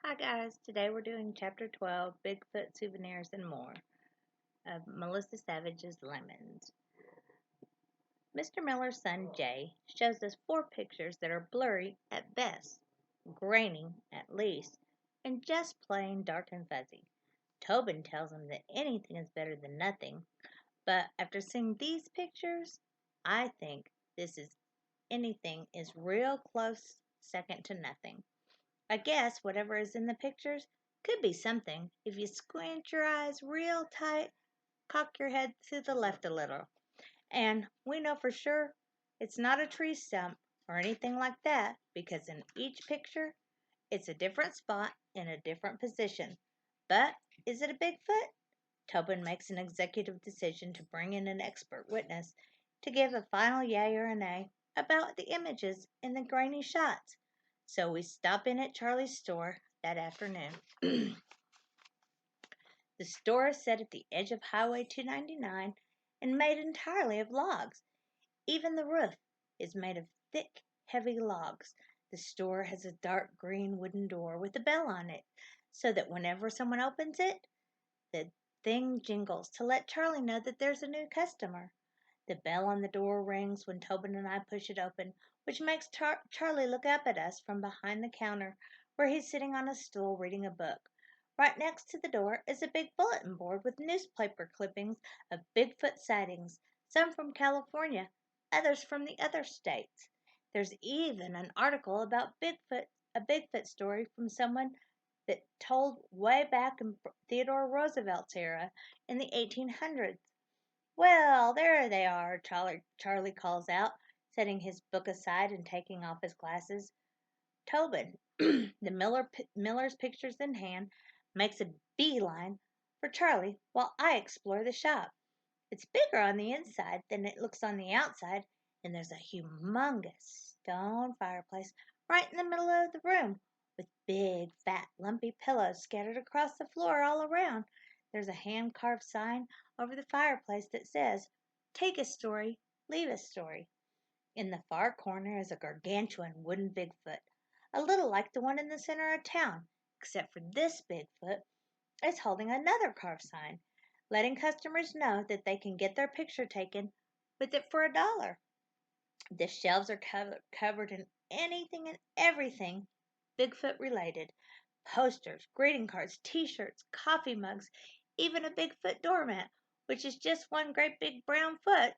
Hi guys, today we're doing chapter 12, Bigfoot Souvenirs and More of Melissa Savage's Lemons. Mr. Miller's son Jay shows us four pictures that are blurry at best, grainy at least, and just plain dark and fuzzy. Tobin tells him that anything is better than nothing, but after seeing these pictures, I think this is anything is real close second to nothing. I guess whatever is in the pictures could be something if you squint your eyes real tight, cock your head to the left a little. And we know for sure it's not a tree stump or anything like that because in each picture it's a different spot in a different position. But is it a Bigfoot? Tobin makes an executive decision to bring in an expert witness to give a final yay or a nay about the images in the grainy shots. So we stop in at Charlie's store that afternoon. The store is set at the edge of Highway 299 and made entirely of logs. Even the roof is made of thick, heavy logs. The store has a dark green wooden door with a bell on it, so that whenever someone opens it, the thing jingles to let Charlie know that there's a new customer. The bell on the door rings when Tobin and I push it open, which makes Charlie look up at us from behind the counter where he's sitting on a stool reading a book. Right next to the door is a big bulletin board with newspaper clippings of Bigfoot sightings, some from California, others from the other states. There's even an article about Bigfoot, a Bigfoot story from someone that told way back in Theodore Roosevelt's era in the 1800s. Well, there they are, Charlie calls out, setting his book aside and taking off his glasses. Tobin, Miller's pictures in hand, makes a beeline for Charlie while I explore the shop. It's bigger on the inside than it looks on the outside, and there's a humongous stone fireplace right in the middle of the room, with big, fat, lumpy pillows scattered across the floor all around. There's a hand-carved sign over the fireplace that says, "Take a story, leave a story." In the far corner is a gargantuan wooden Bigfoot, a little like the one in the center of town, except for this Bigfoot is holding another carved sign, letting customers know that they can get their picture taken with it for $1. The shelves are covered in anything and everything Bigfoot related: posters, greeting cards, t-shirts, coffee mugs, even a Bigfoot doormat, which is just one great big brown foot.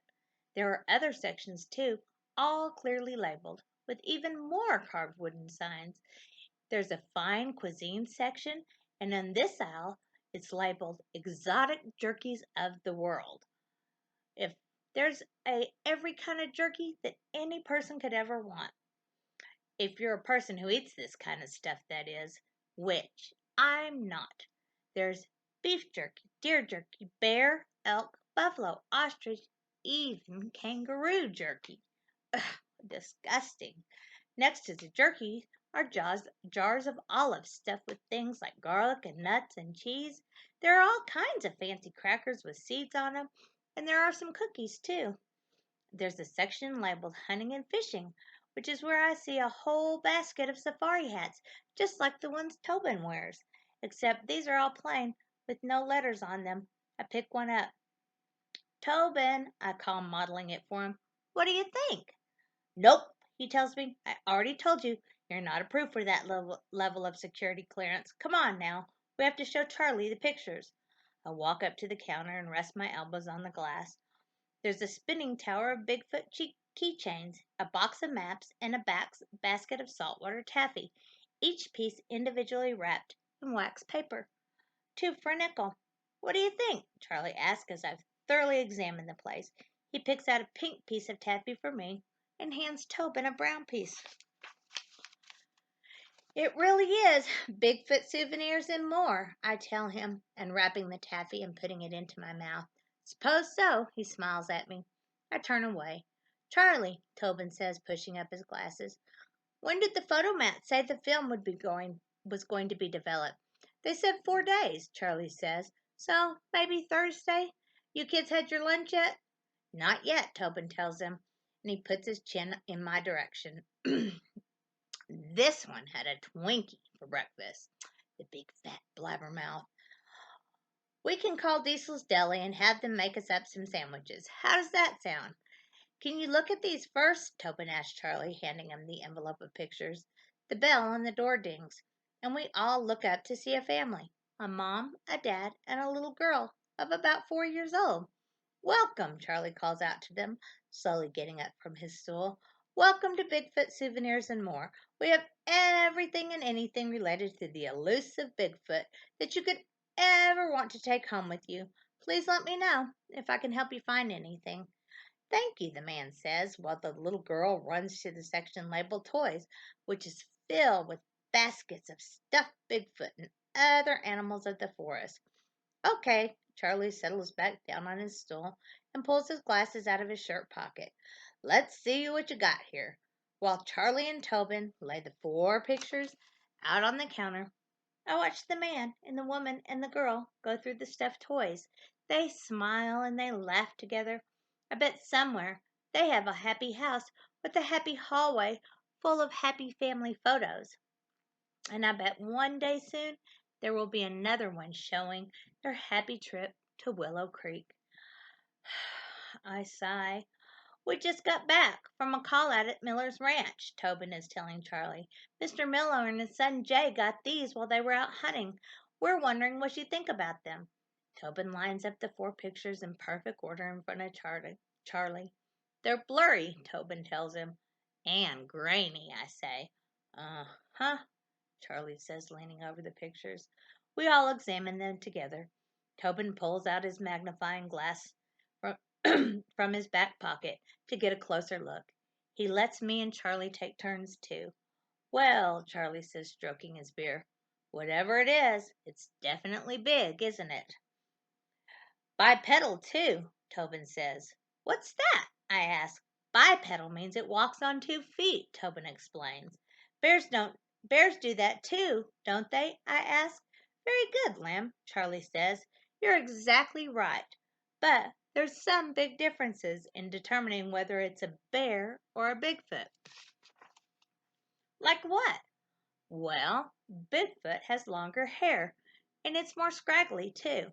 There are other sections too, all clearly labeled, with even more carved wooden signs. There's a fine cuisine section, and on this aisle it's labeled Exotic Jerkies of the World. If there's every kind of jerky that any person could ever want. If you're a person who eats this kind of stuff, that is, which I'm not. There's beef jerky, deer jerky, bear, elk, buffalo, ostrich, even kangaroo jerky. Ugh, disgusting. Next to the jerky are jars of olives stuffed with things like garlic and nuts and cheese. There are all kinds of fancy crackers with seeds on them, and there are some cookies too. There's a section labeled Hunting and Fishing, which is where I see a whole basket of safari hats, just like the ones Tobin wears, except these are all plain with no letters on them. I pick one up. "Tobin," I call, modeling it for him. "What do you think?" "Nope," he tells me. "I already told you you're not approved for that level of security clearance. Come on now. We have to show Charlie the pictures." I walk up to the counter and rest my elbows on the glass. There's a spinning tower of Bigfoot keychains, a box of maps, and a basket of saltwater taffy, each piece individually wrapped in wax paper. "Two for a nickel. What do you think?" Charlie asks as I've thoroughly examined the place. He picks out a pink piece of taffy for me and hands Tobin a brown piece. "It really is Bigfoot Souvenirs and More," I tell him, unwrapping the taffy and putting it into my mouth. "Suppose so," he smiles at me. I turn away. "Charlie," Tobin says, pushing up his glasses, "when did the photomat say the film was going to be developed?" "They said 4 days," Charlie says. "So maybe Thursday. You kids had your lunch yet?" "Not yet," Tobin tells him, and he puts his chin in my direction. "This one had a Twinkie for breakfast." the big fat blabbermouth. We can call Diesel's Deli and have them make us up some sandwiches. How does that sound? Can you look at these first? Tobin asked Charlie, handing him the envelope of pictures. The bell on the door dings, and we all look up to see a family, a mom, a dad, and a little girl of about 4 years old. Welcome, Charlie calls out to them, slowly getting up from his stool. Welcome to Bigfoot Souvenirs and More. We have everything and anything related to the elusive Bigfoot that you could ever want to take home with you. Please let me know if I can help you find anything. Thank you, the man says, while the little girl runs to the section labeled Toys, which is filled with baskets of stuffed Bigfoot and other animals of the forest. Okay, Charlie settles back down on his stool and pulls his glasses out of his shirt pocket. Let's see what you got here. While Charlie and Tobin lay the 4 pictures out on the counter, I watch the man and the woman and the girl go through the stuffed toys. They smile and they laugh together. I bet somewhere they have a happy house with a happy hallway full of happy family photos. And I bet one day soon there will be another one showing their happy trip to Willow Creek. I sigh. We just got back from a call out at Miller's ranch, Tobin is telling Charlie. Mr. Miller and his son Jay got these while they were out hunting. We're wondering what you think about them. Tobin lines up the 4 pictures in perfect order in front of Charlie. They're blurry, Tobin tells him. And grainy, I say. Uh-huh, Charlie says, leaning over the pictures. We all examine them together. Tobin pulls out his magnifying glass from, from his back pocket to get a closer look. He lets me and Charlie take turns too. Well, Charlie says, stroking his beard, whatever it is, it's definitely big, isn't it? Bipedal, too, Tobin says. What's that? I ask. Bipedal means it walks on 2 feet, Tobin explains. Bears do that too, don't they? I ask. Very good, Lamb, Charlie says. You're exactly right. But there's some big differences in determining whether it's a bear or a Bigfoot. Like what? Well, Bigfoot has longer hair, and it's more scraggly, too.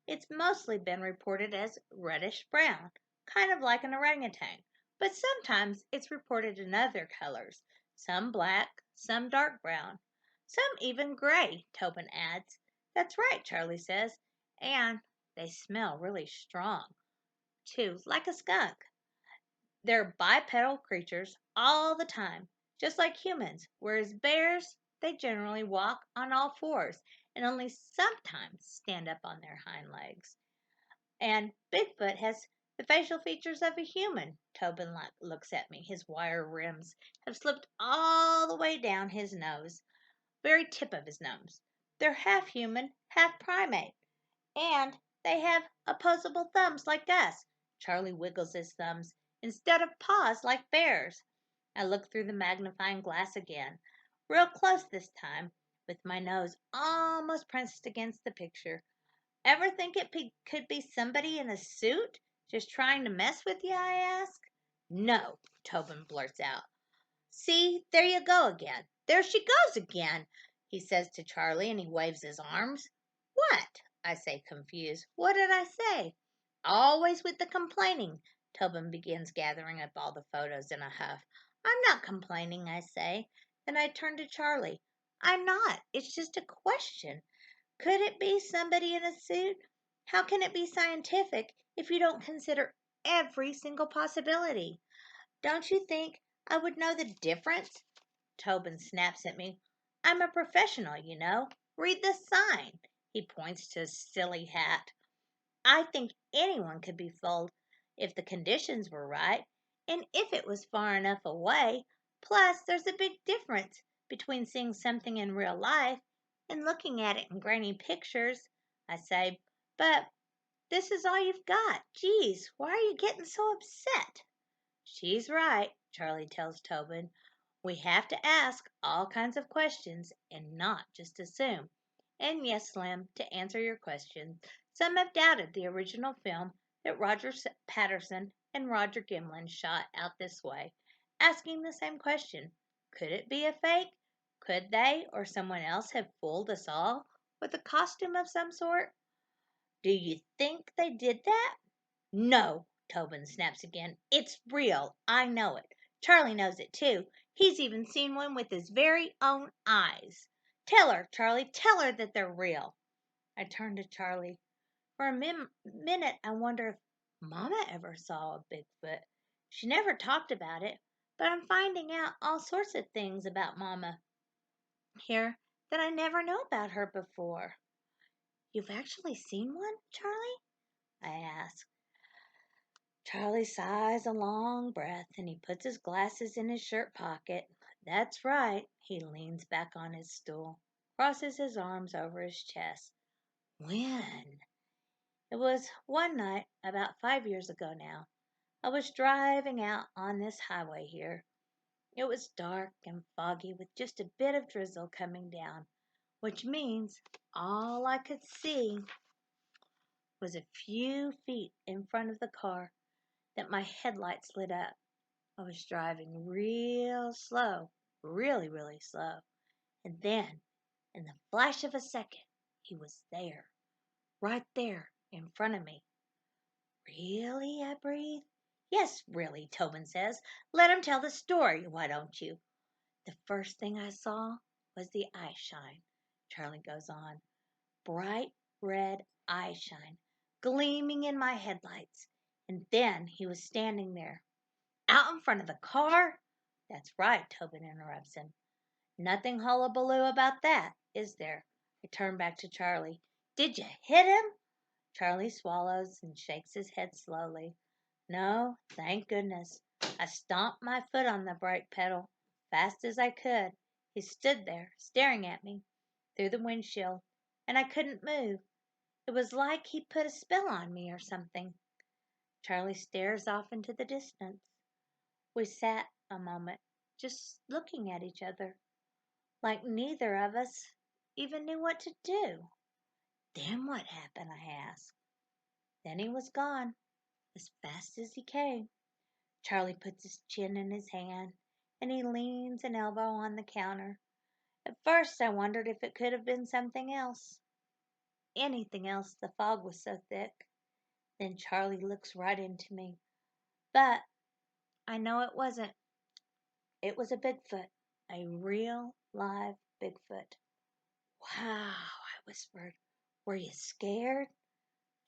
It's mostly been reported as reddish brown, kind of like an orangutan, but sometimes it's reported in other colors, some black, some dark brown, some even gray, Tobin adds. That's right, Charlie says, and they smell really strong, too, like a skunk. They're bipedal creatures all the time, just like humans, whereas bears, they generally walk on all 4s and only sometimes stand up on their hind legs. And Bigfoot has the facial features of a human. Tobin looks at me. His wire rims have slipped all the way down his nose, very tip of his nose. They're half human, half primate. And they have opposable thumbs like us. Charlie wiggles his thumbs instead of paws like bears. I look through the magnifying glass again, real close this time, with my nose almost pressed against the picture. Ever think could be somebody in a suit just trying to mess with you? I ask. No, Tobin blurts out. See, there you go again. There she goes again, he says to Charlie, and he waves his arms. What? I say, confused. What did I say? Always with the complaining. Tobin begins gathering up all the photos in a huff. I'm not complaining, I say. Then I turn to Charlie. I'm not. It's just a question. Could it be somebody in a suit? How can it be scientific if you don't consider every single possibility? Don't you think I would know the difference? Tobin snaps at me. I'm a professional, you know. Read the sign. He points to his silly hat. I think anyone could be fooled if the conditions were right and if it was far enough away. Plus, there's a big difference between seeing something in real life and looking at it in grainy pictures. I say, but this is all you've got. Geez, why are you getting so upset? She's right, Charlie tells Tobin. We have to ask all kinds of questions and not just assume. And yes, Slim, to answer your question, some have doubted the original film that Roger Patterson and Roger Gimlin shot out this way, asking the same question. Could it be a fake? Could they or someone else have fooled us all with a costume of some sort? Do you think they did that? No, Tobin snaps again. It's real. I know it. Charlie knows it too. He's even seen one with his very own eyes. Tell her, Charlie, tell her that they're real. I turn to Charlie. For a minute, I wonder if Mama ever saw a Bigfoot. She never talked about it, but I'm finding out all sorts of things about Mama here that I never knew about her before. You've actually seen one, Charlie? I ask. Charlie sighs a long breath and he puts his glasses in his shirt pocket. That's right. He leans back on his stool, crosses his arms over his chest. When? It was one night, about 5 years ago now. I was driving out on this highway here. It was dark and foggy with just a bit of drizzle coming down, which means all I could see was a few feet in front of the car that my headlights lit up. I was driving real slow, really, really slow. And then, in the flash of a second, he was there, right there in front of me. Really? I breathe. Yes, really, Tobin says. Let him tell the story, why don't you? The first thing I saw was the eye shine, Charlie goes on. Bright red eye shine, gleaming in my headlights. And then he was standing there, out in front of the car. That's right, Tobin interrupts him. Nothing hullabaloo about that, is there? I turn back to Charlie. Did you hit him? Charlie swallows and shakes his head slowly. No, thank goodness. I stomped my foot on the brake pedal fast as I could. He stood there, staring at me through the windshield, and I couldn't move. It was like he put a spell on me or something. Charlie stares off into the distance. We sat a moment, just looking at each other, like neither of us even knew what to do. Then what happened? I asked. Then he was gone, as fast as he came. Charlie puts his chin in his hand, and he leans an elbow on the counter. At first I wondered if it could have been something else. Anything else, the fog was so thick. Then Charlie looks right into me. But I know it wasn't. It was a Bigfoot. A real, live Bigfoot. Wow, I whispered. Were you scared?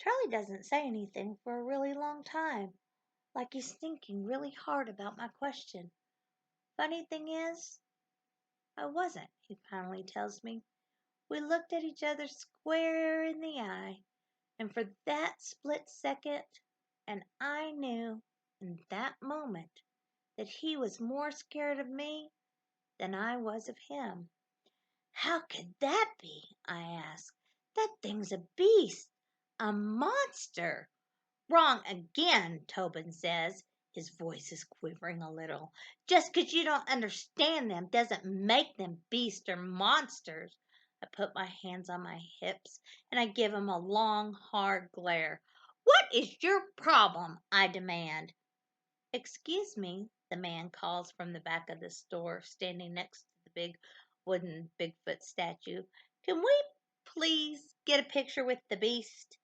Charlie doesn't say anything for a really long time, like he's thinking really hard about my question. Funny thing is, I wasn't, he finally tells me. We looked at each other square in the eye, and for that split second, and I knew in that moment that he was more scared of me than I was of him. How could that be? I asked. That thing's a beast, a monster. Wrong again, Tobin says. His voice is quivering a little. Just 'cause you don't understand them doesn't make them beasts or monsters. I put my hands on my hips and I give him a long, hard glare. What is your problem? I demand. Excuse me, the man calls from the back of the store, standing next to the big wooden Bigfoot statue. Can we please get a picture with the beast?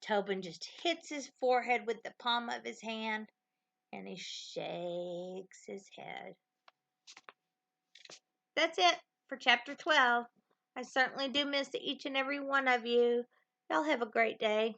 Tobin just hits his forehead with the palm of his hand and he shakes his head. That's it for chapter 12. I certainly do miss each and every one of you. Y'all have a great day.